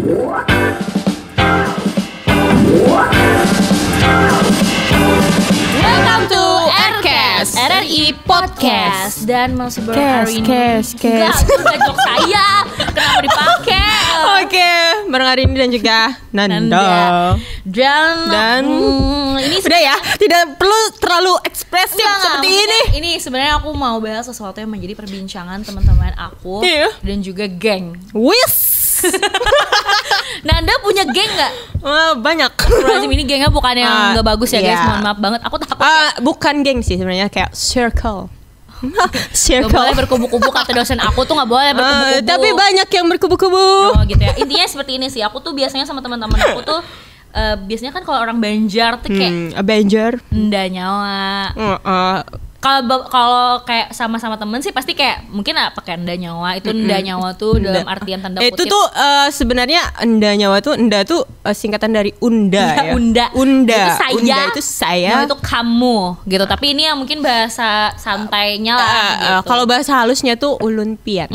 Welcome to RCast, RRI Podcast. Dan masih baru hari ini. Enggak jok saya. Kenapa dipakai? Oke, bareng hari ini dan juga Nanda. Dan ini sudah ya, tidak perlu terlalu ekspresif seperti ini. Ini sebenarnya aku mau bahas sesuatu yang menjadi perbincangan teman-teman aku dan juga geng. Wis. Nanda punya geng nggak? Banyak. Lazim ini gengnya bukan yang nggak bagus ya guys, mohon maaf banget. Aku takut. Bukan geng sih sebenarnya, kayak circle. Gak boleh berkubu-kubu, kata dosen aku tuh gak boleh berkubu-kubu. Tapi banyak yang berkubu-kubu. Oh gitu ya. Intinya seperti ini sih. Aku tuh biasanya sama teman-teman aku tuh biasanya kan kalau orang Banjar tuh kayak Banjar, nda nyawa. Kalau kayak sama-sama temen sih pasti kayak mungkin pakai nda nyawa. Itu nda nyawa tuh dalam artian tanda kutip. Itu tuh sebenarnya nda nyawa tuh, nda tuh singkatan dari unda ya. Unda. Unda. Itu saya. Unda itu saya. Nyawa itu kamu gitu. Tapi ini yang mungkin bahasa santainya lah gitu. Kalau bahasa halusnya tuh ulun pian.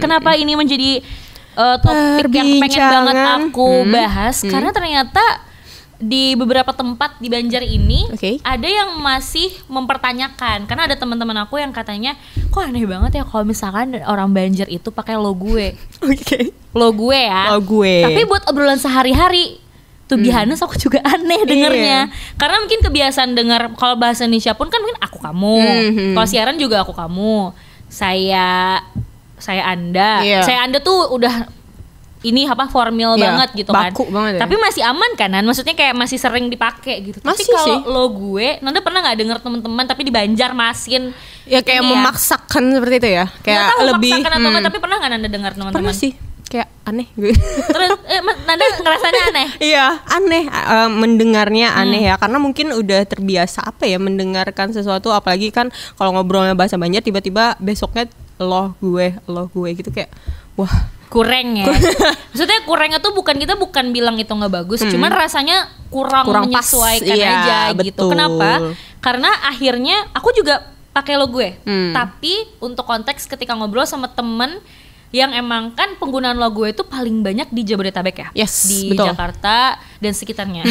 Kenapa ini menjadi topik yang pengen banget aku bahas? Karena ternyata di beberapa tempat di Banjar ini ada yang masih mempertanyakan, karena ada teman-teman aku yang katanya kok aneh banget ya kalau misalkan orang Banjar itu pakai lo gue. Lo gue ya. Lo gue. Tapi buat obrolan sehari-hari tuh bihanes aku juga aneh dengernya. Karena mungkin kebiasaan dengar kalau bahasa Indonesia pun kan mungkin aku kamu. Kalau siaran juga aku kamu. Saya Anda. Saya Anda tuh udah ini formal banget gitu kan. Baku banget ya. Tapi masih aman kanan, maksudnya kayak masih sering dipakai gitu. Masih tapi kalau lo gue, Nanda pernah nggak denger teman-teman tapi di Banjar masin ya kayak memaksakan seperti itu ya, kayak lebih memaksakan atau enggak, tapi pernah nggak Nanda dengar teman-teman? Pernah sih, kayak aneh gue. Terus Nanda ngerasanya aneh? Iya, aneh, mendengarnya aneh ya, karena mungkin udah terbiasa mendengarkan sesuatu, apalagi kan kalau ngobrolnya bahasa Banjar tiba-tiba besoknya lo gue gitu, kayak wah kurang ya. Maksudnya kurangnya tuh kita bukan bilang itu nggak bagus, cuman rasanya kurang menyesuaikan aja gitu. Kenapa? Karena akhirnya aku juga pakai lo gue. Tapi untuk konteks ketika ngobrol sama temen yang emang kan penggunaan lo gue itu paling banyak di Jabodetabek ya. Di betul. Jakarta dan sekitarnya.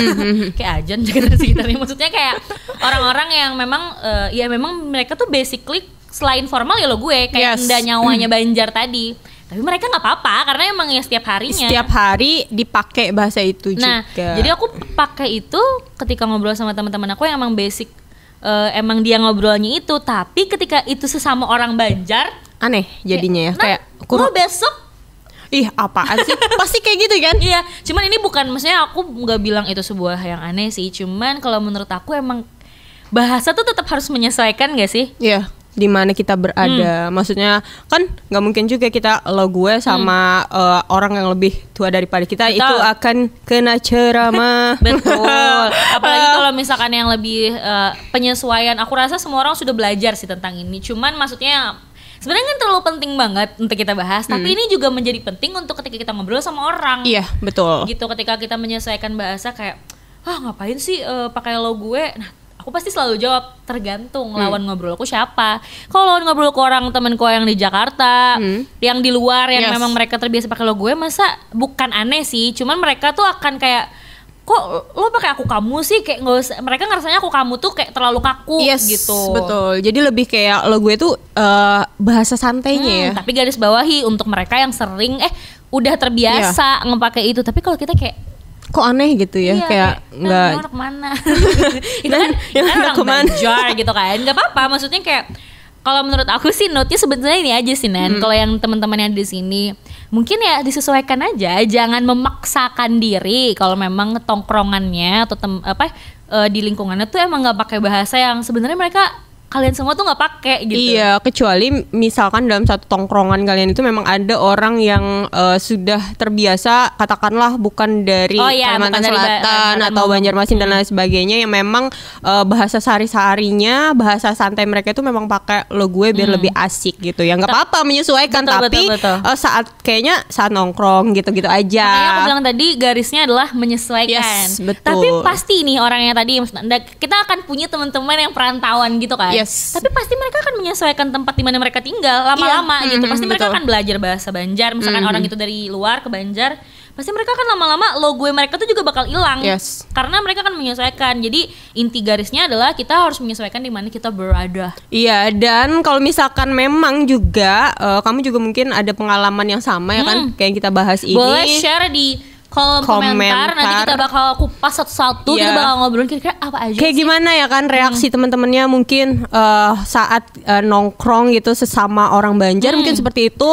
Kayak Ajan Jakarta dan sekitarnya. Maksudnya kayak orang-orang yang memang ya memang mereka tuh basically selain formal ya lo gue kayak nda nyawanya Banjar tadi. Tapi mereka nggak apa-apa karena emang ya setiap harinya. Setiap hari dipakai bahasa itu juga. Nah, jadi aku pakai itu ketika ngobrol sama teman-teman aku yang emang basic, emang dia ngobrolnya itu. Tapi ketika itu sesama orang Banjar, aneh jadinya ya. Kayak lo besok, ih apaan sih? Pasti kayak gitu kan? Iya. Cuman ini bukan, maksudnya aku nggak bilang itu sebuah yang aneh sih. Cuman kalau menurut aku emang bahasa tuh tetap harus menyesuaikan gak sih? Iya. Di mana kita berada, maksudnya kan nggak mungkin juga kita lo gue sama orang yang lebih tua daripada kita. Betul. Itu akan kena ceramah. Betul. Apalagi kalau misalkan yang lebih penyesuaian, aku rasa semua orang sudah belajar sih tentang ini. Cuman maksudnya sebenarnya kan terlalu penting banget untuk kita bahas, tapi ini juga menjadi penting untuk ketika kita ngobrol sama orang. Iya, betul. Gitu, ketika kita menyesuaikan bahasa kayak ngapain sih pakai lo gue. Nah, aku pasti selalu jawab tergantung lawan ngobrol aku siapa. Kalau lawan ngobrol ke orang temanku yang di Jakarta, yang di luar yang memang mereka terbiasa pakai lo gue, masa bukan aneh sih. Cuman mereka tuh akan kayak, kok lo pakai aku kamu sih, kayak nggak usah. Mereka ngerasanya aku kamu tuh kayak terlalu kaku gitu. Betul. Jadi lebih kayak lo gue tuh bahasa santainya ya. Tapi garis bawahi untuk mereka yang sering udah terbiasa ngepakai itu. Tapi kalau kita kayak kok aneh gitu ya, kayak nggak anak mana itu kan orang Banjar gitu kan, nggak apa-apa. Maksudnya kayak kalau menurut aku sih note-nya sebenarnya ini aja sih Nan. Kalau yang teman-teman yang di sini mungkin ya disesuaikan aja, jangan memaksakan diri. Kalau memang tongkrongannya atau di lingkungannya tuh emang nggak pakai bahasa yang sebenarnya mereka kalian semua tuh nggak pakai gitu. Iya, kecuali misalkan dalam satu tongkrongan kalian itu memang ada orang yang sudah terbiasa, katakanlah bukan dari Kalimantan Selatan atau Banjarmasin dan lain sebagainya, yang memang bahasa sehari-harinya, bahasa santai mereka itu memang pakai lo gue biar lebih asik gitu. Ya nggak apa-apa menyesuaikan, tapi saat nongkrong gitu-gitu aja. Makanya aku bilang tadi garisnya adalah menyesuaikan. Yes, betul. Tapi pasti nih orangnya tadi, kita akan punya teman-teman yang perantauan gitu kan. Yes. Tapi pasti mereka akan menyesuaikan tempat di mana mereka tinggal lama-lama gitu. Pasti mereka akan belajar bahasa Banjar. Misalkan orang itu dari luar ke Banjar, pasti mereka kan lama-lama logo mereka tuh juga bakal hilang. Yes. Karena mereka kan menyesuaikan. Jadi inti garisnya adalah kita harus menyesuaikan di mana kita berada. Iya, dan kalau misalkan memang juga kamu juga mungkin ada pengalaman yang sama ya kan, kayak yang kita bahas ini. Boleh share di kolom komentar. Nanti kita bakal kupas satu-satu, kita bakal ngobrolin kira-kira apa aja kayak sih. Gimana ya kan reaksi teman-temannya mungkin saat nongkrong gitu sesama orang Banjar mungkin seperti itu,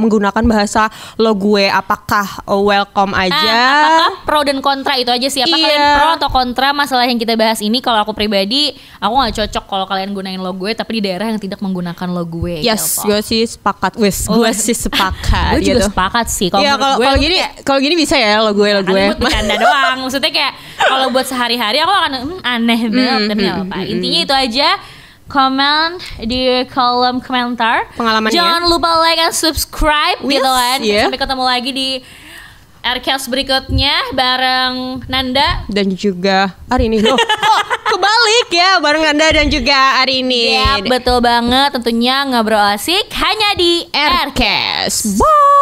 menggunakan bahasa lo gue, apakah welcome aja, apakah pro dan kontra, itu aja sih. Apa kalian pro atau kontra masalah yang kita bahas ini? Kalau aku pribadi, aku gak cocok kalau kalian gunain lo gue tapi di daerah yang tidak menggunakan lo gue. Yes, gue sih sepakat. Gue sih sepakat. Gue juga sepakat sih. Kalau gini bisa ya lo gue. Buat bercanda doang. Maksudnya kayak kalau buat sehari-hari aku akan aneh banget, tapi gak apa-apa. Intinya itu aja. Komen di kolom komentar. Pengalamannya. Jangan lupa like and subscribe gitu kan. Sampai ketemu lagi di Aircast berikutnya bareng Nanda dan juga Arini. Kebalik ya, bareng Nanda dan juga Arini. Ya, betul banget. Tentunya ngobrol asik hanya di Aircast. Bye.